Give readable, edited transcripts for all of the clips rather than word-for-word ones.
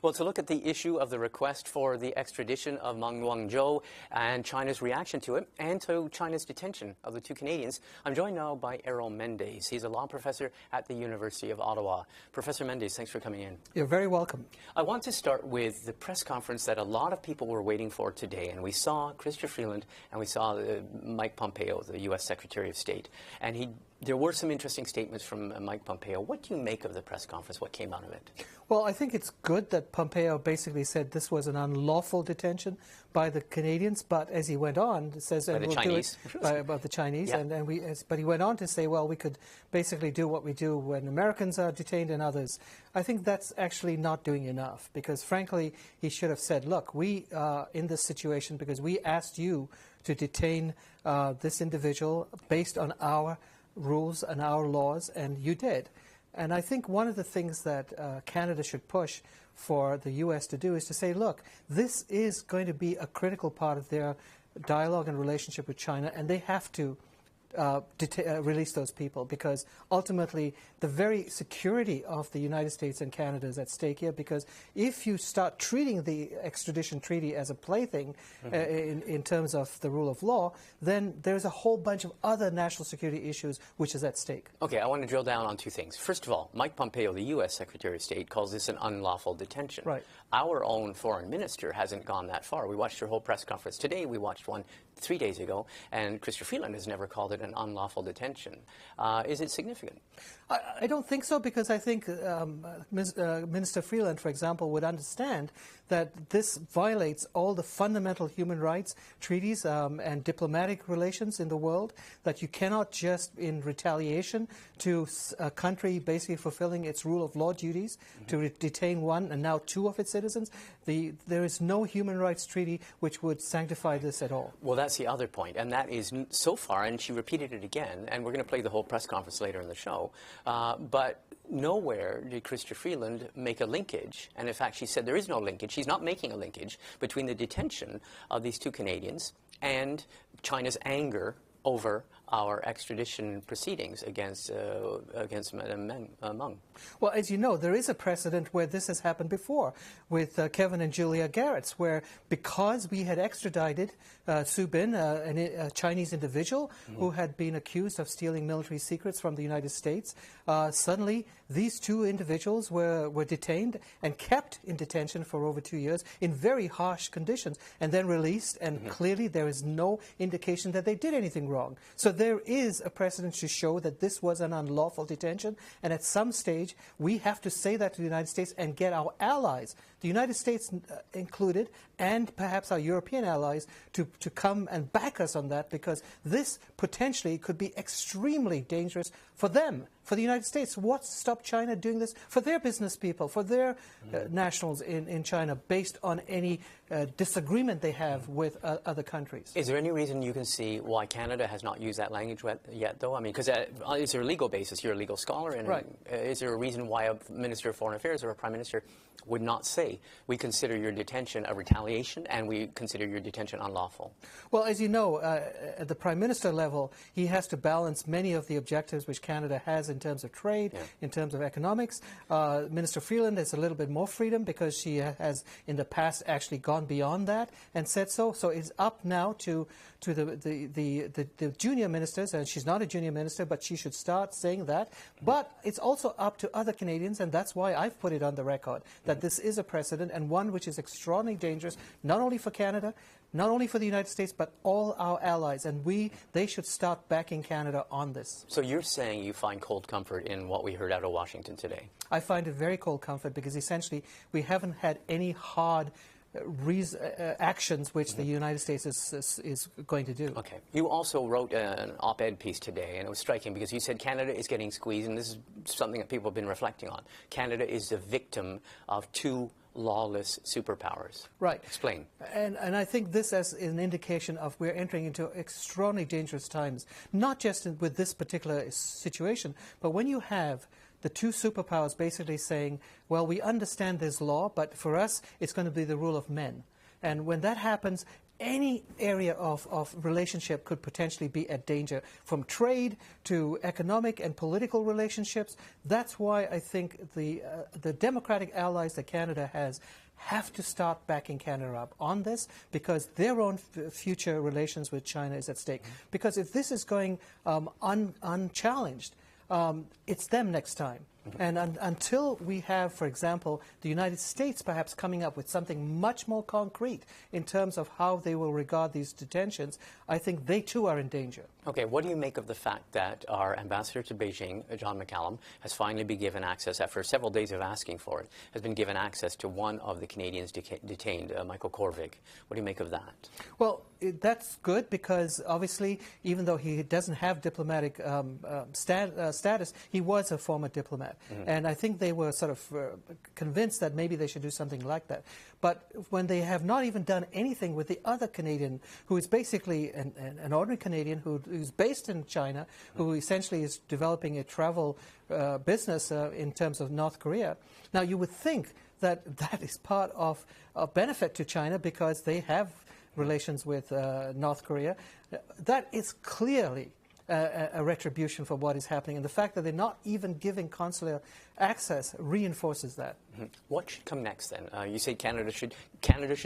Well, to look at the issue of the request for the extradition of Meng Wanzhou and China's reaction to it, and to China's detention of the two Canadians, I'm joined now by Errol Mendes. He's a law professor at the University of Ottawa. Professor Mendes, thanks for coming in. You're very welcome. I want to start with the press conference that a lot of people were waiting for today, and we saw Chrystia Freeland and we saw Mike Pompeo, the U.S. Secretary of State, and there were some interesting statements from Mike Pompeo. What do you make of the press conference? What came out of it? Well, I think it's good that Pompeo basically said this was an unlawful detention by the Canadians, but as he went on, it says, and we'll Chinese. Do it about the Chinese, yeah. But he went on to say, well, we could basically do what we do when Americans are detained and others. I think that's actually not doing enough, because frankly, he should have said, look, we are in this situation because we asked you to detain this individual based on our rules and our laws, and you did. And I think one of the things that Canada should push for the U.S. to do is to say, look, this is going to be a critical part of their dialogue and relationship with China, and they have to release those people, because ultimately the very security of the United States and Canada is at stake here, because if you start treating the extradition treaty as a plaything in terms of the rule of law, then there's a whole bunch of other national security issues which is at stake. Okay, I want to drill down on two things. First of all, Mike Pompeo, the U.S. Secretary of State, calls this an unlawful detention. Right. Our own foreign minister hasn't gone that far. We watched her whole press conference today. We watched one 3 days ago, and Chrystia Freeland has never called it an unlawful detention. Is it significant? I don't think so, because I think Minister Freeland, for example, would understand that this violates all the fundamental human rights treaties and diplomatic relations in the world, that you cannot just, in retaliation to a country basically fulfilling its rule of law duties, to detain one and now two of its citizens. There is no human rights treaty which would sanctify this at all. Well, that's the other point, and that is, so far, and she repeated it again, and we're going to play the whole press conference later in the show, but nowhere did Chrystia Freeland make a linkage, and in fact she said there is no linkage. She's not making a linkage between the detention of these two Canadians and China's anger over our extradition proceedings against Meng. Well, as you know, there is a precedent where this has happened before with Kevin and Julia Garrett's, where because we had extradited Su Bin, a Chinese individual who had been accused of stealing military secrets from the United States, suddenly these two individuals were detained and kept in detention for over 2 years in very harsh conditions, and then released, and clearly there is no indication that they did anything wrong. So there is a precedent to show that this was an unlawful detention, and at some stage we have to say that to the United States and get our allies, the United States included, and perhaps our European allies, to come and back us on that, because this potentially could be extremely dangerous for them, for the United States. What stopped China doing this for their business people, for their nationals in China, based on any disagreement they have with other countries? Is there any reason you can see why Canada has not used that language yet, though? I mean, because is there a legal basis? You're a legal scholar, and right. Is there a reason why a Minister of Foreign Affairs or a Prime Minister would not say, we consider your detention a retaliation and we consider your detention unlawful? Well, as you know, at the Prime Minister level, he has to balance many of the objectives which Canada has in terms of trade, in terms of economics. Minister Freeland has a little bit more freedom because she has in the past actually gone beyond that and said so. So it's up now to the junior ministers, and she's not a junior minister, but she should start saying that. But it's also up to other Canadians, and that's why I've put it on the record, that this is a precedent, and one which is extraordinarily dangerous, not only for Canada, not only for the United States, but all our allies, and they should start backing Canada on this. So you're saying you find cold comfort in what we heard out of Washington today? I find it very cold comfort, because essentially we haven't had any hard actions which the United States is going to do. Okay. You also wrote an op-ed piece today, and it was striking because you said Canada is getting squeezed, and this is something that people have been reflecting on. Canada is the victim of two lawless superpowers. Right. Explain. And I think this as an indication of we're entering into extraordinarily dangerous times, not just with this particular situation, but when you have the two superpowers basically saying, well, we understand there's law, but for us it's going to be the rule of men. And when that happens, any area of relationship could potentially be at danger, from trade to economic and political relationships. That's why I think the democratic allies that Canada has have to start backing Canada up on this, because their own future relations with China is at stake. Because if this is going unchallenged, it's them next time. And until we have, for example, the United States perhaps coming up with something much more concrete in terms of how they will regard these detentions, I think they too are in danger. Okay, what do you make of the fact that our ambassador to Beijing, John McCallum, has finally been given access, after several days of asking for it, has been given access to one of the Canadians detained, Michael Korvik? What do you make of that? Well, that's good, because obviously, even though he doesn't have diplomatic status, he was a former diplomat. And I think they were sort of convinced that maybe they should do something like that. But when they have not even done anything with the other Canadian, who is basically an ordinary Canadian who's based in China, who essentially is developing a travel business in terms of North Korea, now you would think that that is part of a benefit to China, because they have relations with North Korea. That is clearly a retribution for what is happening. And the fact that they're not even giving consular access reinforces that. What should come next, then? You say Canada should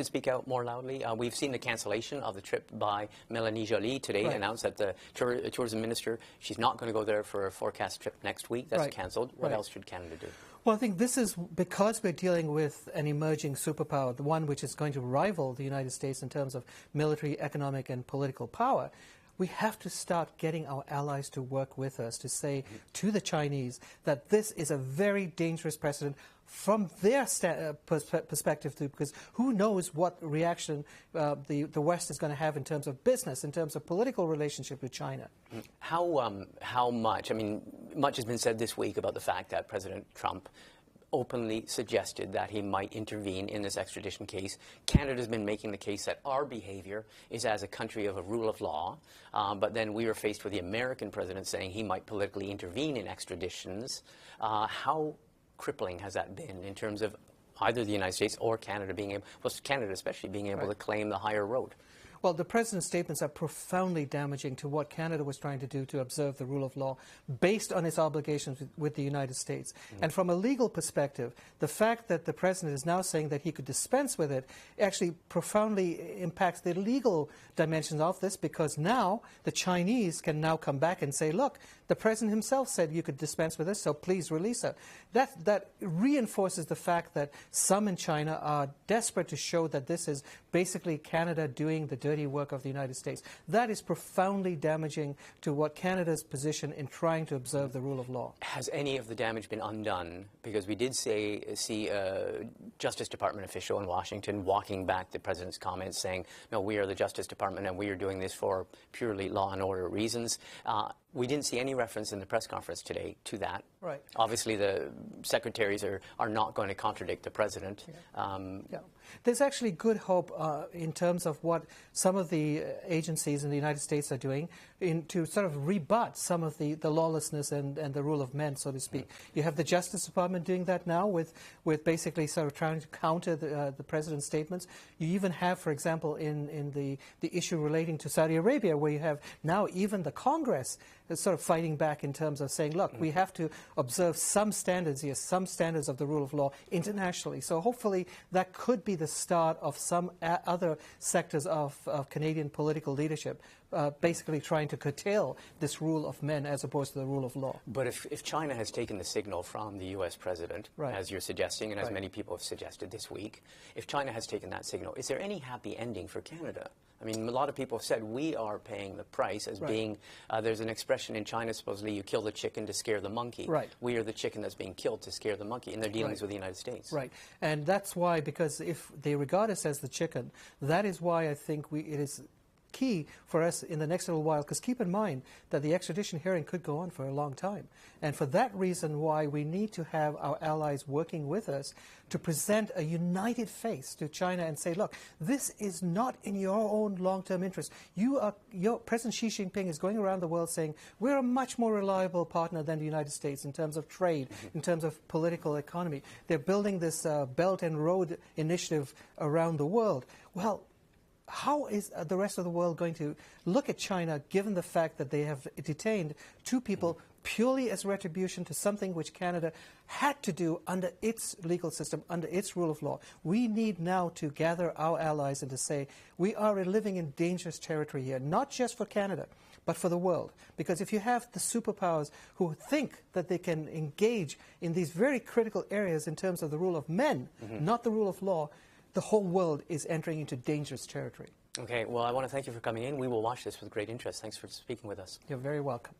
speak out more loudly. We've seen the cancellation of the trip by Melanie Joly today, announced that the tourism minister, she's not going to go there for a forecast trip next week. That's cancelled. What else should Canada do? Well, I think this is because we're dealing with an emerging superpower, the one which is going to rival the United States in terms of military, economic, and political power. We have to start getting our allies to work with us, to say to the Chinese that this is a very dangerous precedent from their perspective too, because who knows what reaction the West is going to have in terms of business, in terms of political relationship with China. How much? I mean, much has been said this week about the fact that President Trump openly suggested that he might intervene in this extradition case. Canada's been making the case that our behavior is as a country of a rule of law, but then we were faced with the American president saying he might politically intervene in extraditions. How crippling has that been in terms of either the United States or Canada being able, well, Canada especially, being able to claim the higher road? Well, the President's statements are profoundly damaging to what Canada was trying to do to observe the rule of law based on its obligations with the United States. And from a legal perspective, the fact that the President is now saying that he could dispense with it actually profoundly impacts the legal dimensions of this, because now the Chinese can now come back and say, look, the President himself said you could dispense with this, so please release her. That reinforces the fact that some in China are desperate to show that this is basically Canada doing the dirty work of the United States. That is profoundly damaging to what Canada's position in trying to observe the rule of law. Has any of the damage been undone? Because we did see a Justice Department official in Washington walking back the President's comments saying, no, we are the Justice Department and we are doing this for purely law and order reasons. We didn't see any reference in the press conference today to that. Right. Obviously, the secretaries are not going to contradict the President. Yeah. There's actually good hope in terms of what some of the agencies in the United States are doing to sort of rebut some of the lawlessness and the rule of men, so to speak. You have the Justice Department doing that now with basically sort of trying to counter the President's statements. You even have, for example, in the issue relating to Saudi Arabia, where you have now even the Congress is sort of fighting back in terms of saying, look, we have to observe some standards here, some standards of the rule of law internationally. So hopefully that could be the start of some other sectors of Canadian political leadership basically trying to curtail this rule of men as opposed to the rule of law. But if China has taken the signal from the U.S. President, as you're suggesting and as many people have suggested this week, if China has taken that signal, is there any happy ending for Canada? I mean, a lot of people have said we are paying the price as being, there's an expression in China, supposedly, you kill the chicken to scare the monkey. Right. We are the chicken that's being killed to scare the monkey in their dealings with the United States. Right. And that's why, because if they regard us as the chicken, that is why I think it is key for us in the next little while, because keep in mind that the extradition hearing could go on for a long time. And for that reason why we need to have our allies working with us to present a united face to China and say, look, this is not in your own long-term interest. Your President Xi Jinping is going around the world saying we're a much more reliable partner than the United States in terms of trade, in terms of political economy. They're building this Belt and Road initiative around the world. Well, how is the rest of the world going to look at China, given the fact that they have detained two people purely as retribution to something which Canada had to do under its legal system, under its rule of law? We need now to gather our allies and to say, we are living in dangerous territory here, not just for Canada, but for the world. Because if you have the superpowers who think that they can engage in these very critical areas in terms of the rule of men, not the rule of law, the whole world is entering into dangerous territory. Okay, well, I want to thank you for coming in. We will watch this with great interest. Thanks for speaking with us. You're very welcome.